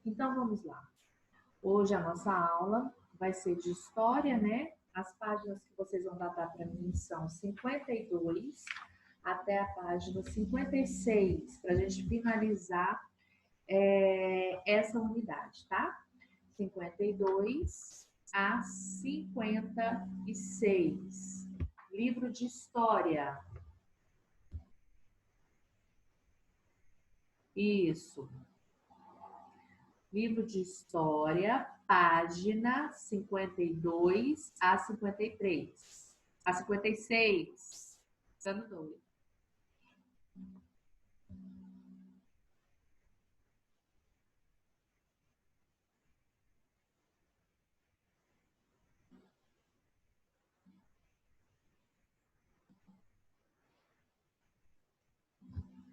Então, vamos lá. Hoje a nossa aula vai ser de história, né? As páginas que vocês vão datar para mim são 52 até a página 56, para a gente finalizar essa unidade, tá? 52 a 56. Livro de história. Isso. Livro de história, página 52 a 53. A 56. Ficando doido.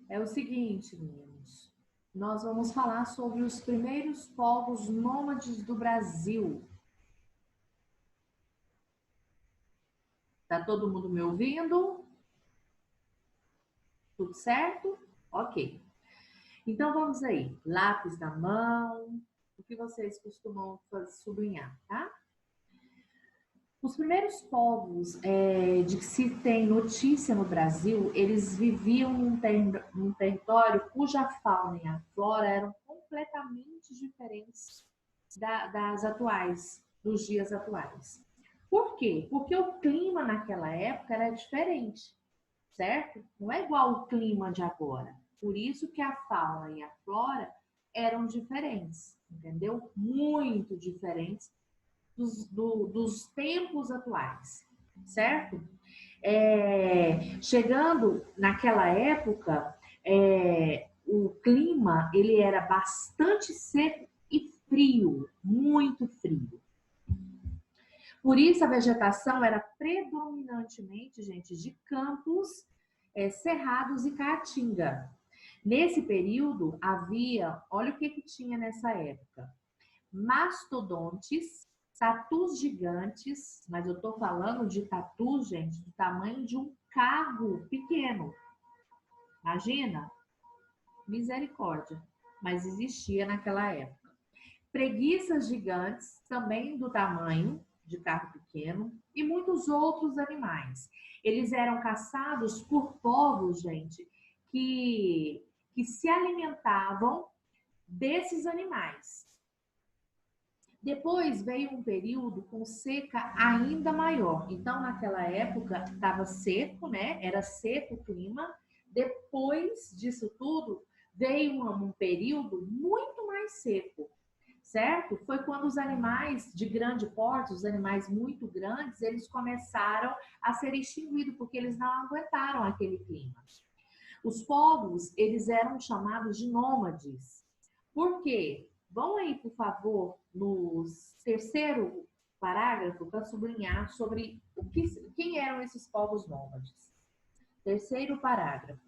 É o seguinte, meninos. Nós vamos falar sobre os primeiros povos nômades do Brasil. Tá todo mundo me ouvindo? Tudo certo? Ok. Então vamos aí. Lápis na mão. O que vocês costumam sublinhar, tá? Os primeiros povos de que se tem notícia no Brasil, eles viviam num território cuja fauna e a flora eram completamente diferentes das atuais, dos dias atuais. Por quê? Porque o clima naquela época era diferente, certo? Não é igual o clima de agora. Por isso que a fauna e a flora eram diferentes, entendeu? Muito diferentes dos tempos atuais, certo? Chegando naquela época, o clima ele era bastante seco e frio, muito frio. Por isso a vegetação era predominantemente, gente, de campos, cerrados e caatinga. Nesse período havia, olha o que tinha nessa época: mastodontes, tatus gigantes, mas eu tô falando de tatus, gente, do tamanho de um carro pequeno. Imagina? Misericórdia. Mas existia naquela época. Preguiças gigantes, também do tamanho de carro pequeno, e muitos outros animais. Eles eram caçados por povos, gente, que se alimentavam desses animais. Depois veio um período com seca ainda maior. Então, naquela época, estava seco, né? Era seco o clima. Depois disso tudo, veio um período muito mais seco, certo? Foi quando os animais de grande porte, os animais muito grandes, eles começaram a ser extinguidos, porque eles não aguentaram aquele clima. Os povos, eles eram chamados de nômades. Por quê? Vão aí, por favor, no terceiro parágrafo para sublinhar sobre quem eram esses povos nômades. Terceiro parágrafo.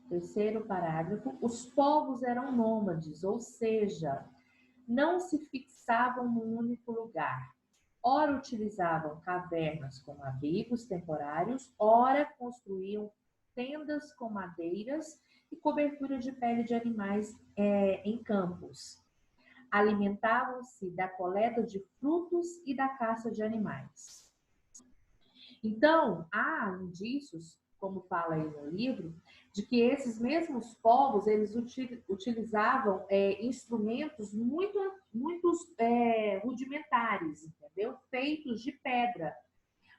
Terceiro parágrafo. Os povos eram nômades, ou seja, não se fixavam num único lugar. Ora utilizavam cavernas como abrigos temporários, ora construíam tendas com madeiras e cobertura de pele de animais em campos. Alimentavam-se da coleta de frutos e da caça de animais. Então, há indícios, como fala aí no livro, de que esses mesmos povos, eles utilizavam instrumentos muito rudimentares, entendeu? Feitos de pedra.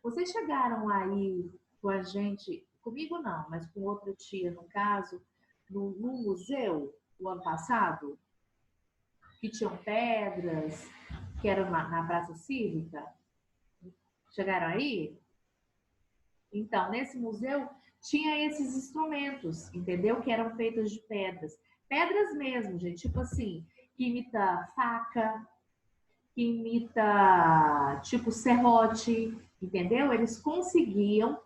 Vocês chegaram aí com a gente, comigo não, mas com outra tia, no caso, no museu, o ano passado, que tinham pedras, que eram na Praça Cívica? Chegaram aí? Então, nesse museu, tinha esses instrumentos, entendeu? Que eram feitos de pedras. Pedras mesmo, gente, tipo assim, que imita faca, que imita, tipo, serrote, entendeu? Eles conseguiam,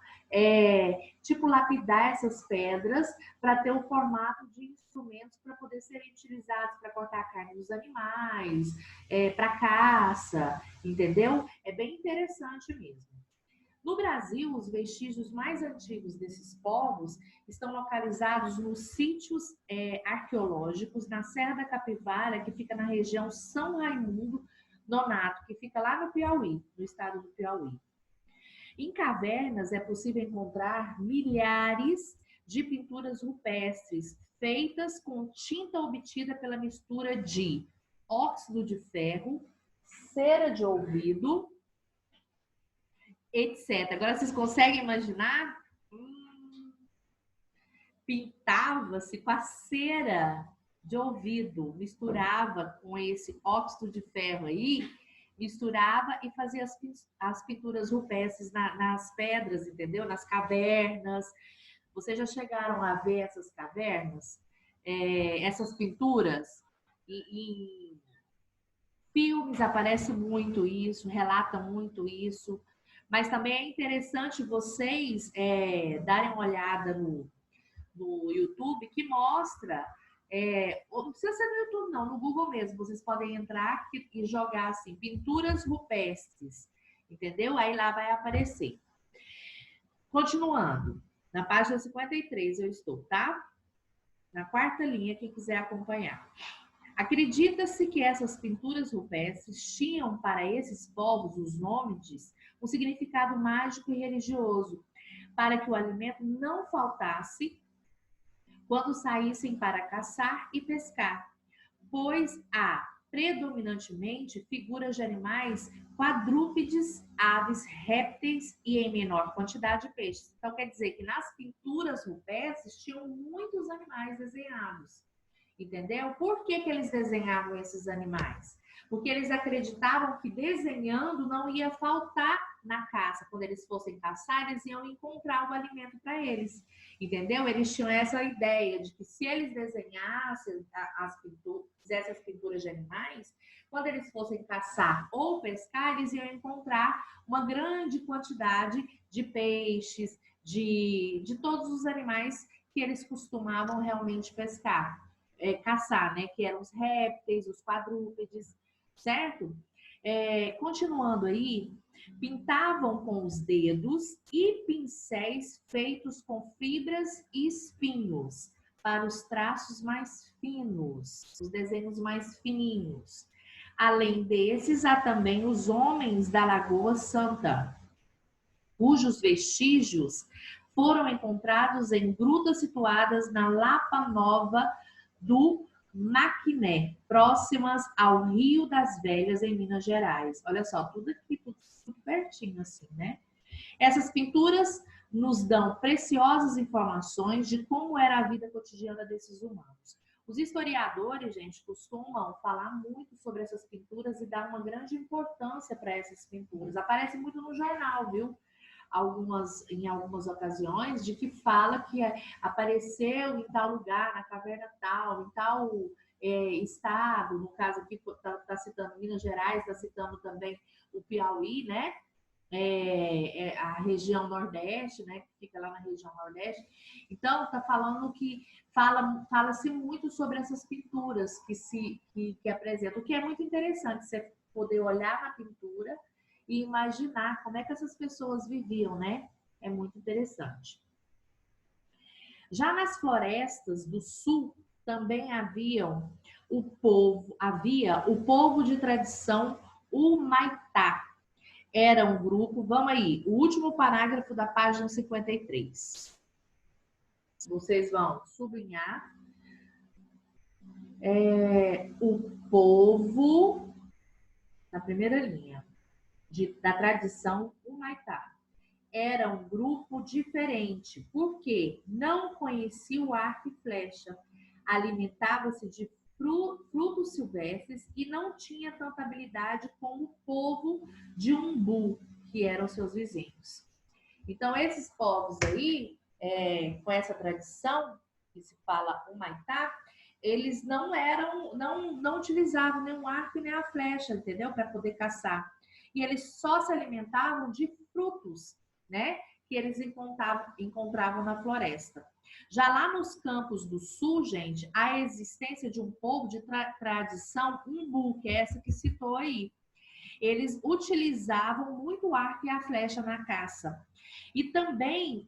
tipo, lapidar essas pedras para ter o formato de instrumentos para poder serem utilizados para cortar a carne dos animais, para caça, entendeu? É bem interessante mesmo. No Brasil, os vestígios mais antigos desses povos estão localizados nos sítios arqueológicos na Serra da Capivara, que fica na região São Raimundo Nonato, que fica lá no Piauí, no estado do Piauí. Em cavernas é possível encontrar milhares de pinturas rupestres feitas com tinta obtida pela mistura de óxido de ferro, cera de ouvido, etc. Agora vocês conseguem imaginar? Pintava-se com a cera de ouvido, misturava com esse óxido de ferro aí, misturava e fazia as pinturas rupestres nas pedras, entendeu? Nas cavernas. Vocês já chegaram a ver essas cavernas? Essas pinturas? Em filmes aparece muito isso, relata muito isso. Mas também é interessante vocês darem uma olhada no YouTube, que mostra, não precisa ser no YouTube não, no Google mesmo, vocês podem entrar e jogar assim, pinturas rupestres, entendeu? Aí lá vai aparecer. Continuando, na página 53 eu estou, tá? Na quarta linha, quem quiser acompanhar. Acredita-se que essas pinturas rupestres tinham para esses povos, os nômades, um significado mágico e religioso, para que o alimento não faltasse quando saíssem para caçar e pescar, pois há predominantemente figuras de animais quadrúpedes, aves, répteis e, em menor quantidade, peixes. Então, quer dizer que nas pinturas rupestres tinham muitos animais desenhados, entendeu? Por que eles desenhavam esses animais? Porque eles acreditavam que desenhando não ia faltar na caça. Quando eles fossem caçar, eles iam encontrar o alimento para eles, entendeu? Eles tinham essa ideia de que se eles desenhassem fizessem as pinturas de animais, quando eles fossem caçar ou pescar, eles iam encontrar uma grande quantidade de peixes, de todos os animais que eles costumavam realmente pescar. Caçar, né? Que eram os répteis, os quadrúpedes, certo? Continuando aí, pintavam com os dedos e pincéis feitos com fibras e espinhos para os traços mais finos, os desenhos mais fininhos. Além desses, há também os homens da Lagoa Santa, cujos vestígios foram encontrados em grutas situadas na Lapa Nova do Maquiné, próximas ao Rio das Velhas, em Minas Gerais. Olha só, tudo aqui, tudo pertinho assim, né? Essas pinturas nos dão preciosas informações de como era a vida cotidiana desses humanos. Os historiadores, gente, costumam falar muito sobre essas pinturas e dar uma grande importância para essas pinturas. Aparece muito no jornal, viu? Em algumas ocasiões, de que fala que apareceu em tal lugar, na caverna tal, em tal estado, no caso aqui está citando Minas Gerais, está citando também o Piauí, né? A região Nordeste, né? Que fica lá na região Nordeste. Então, está falando que fala-se muito sobre essas pinturas que apresentam, o que é muito interessante, você poder olhar na pintura e imaginar como é que essas pessoas viviam, né? É muito interessante. Já nas florestas do sul também havia o povo de tradição Humaitá. Era um grupo, vamos aí, o último parágrafo da página 53. Vocês vão sublinhar. O povo, na primeira linha, da tradição Humaitá. Era um grupo diferente, porque não conhecia o arco e flecha, alimentava-se de frutos silvestres e não tinha tanta habilidade como o povo de Umbu, que eram seus vizinhos. Então, esses povos aí, com essa tradição, que se fala Humaitá, eles não utilizavam nem o arco e nem a flecha, entendeu? Para poder caçar. E eles só se alimentavam de frutos, né? Que eles encontravam na floresta. Já lá nos campos do sul, gente, há a existência de um povo de tradição Umbu, que é essa que citou aí. eles utilizavam muito o arco e a flecha na caça. E também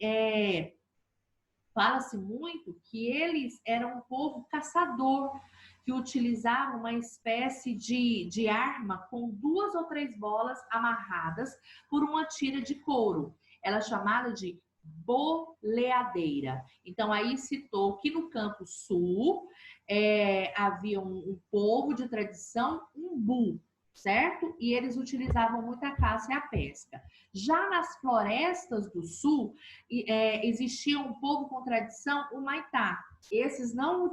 fala-se muito que eles eram um povo caçador, que utilizavam uma espécie de arma com 2 ou 3 bolas amarradas por uma tira de couro. Ela é chamada de boleadeira. Então, aí citou que no Campo Sul havia um povo de tradição umbu, certo? E eles utilizavam muito a caça e a pesca. Já nas florestas do sul, existia um povo com tradição, o Maitá. Esses não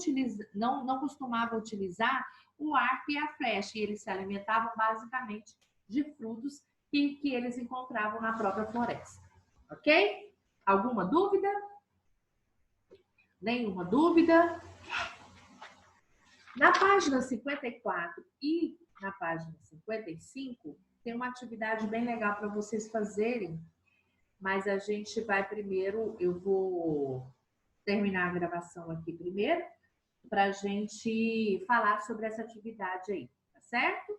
costumavam utilizar o arco e a flecha, e eles se alimentavam basicamente de frutos que eles encontravam na própria floresta. Ok? Alguma dúvida? Nenhuma dúvida? Na página 54 e na página 55, tem uma atividade bem legal para vocês fazerem, mas a gente vai primeiro, eu vou terminar a gravação aqui primeiro, para a gente falar sobre essa atividade aí, tá certo?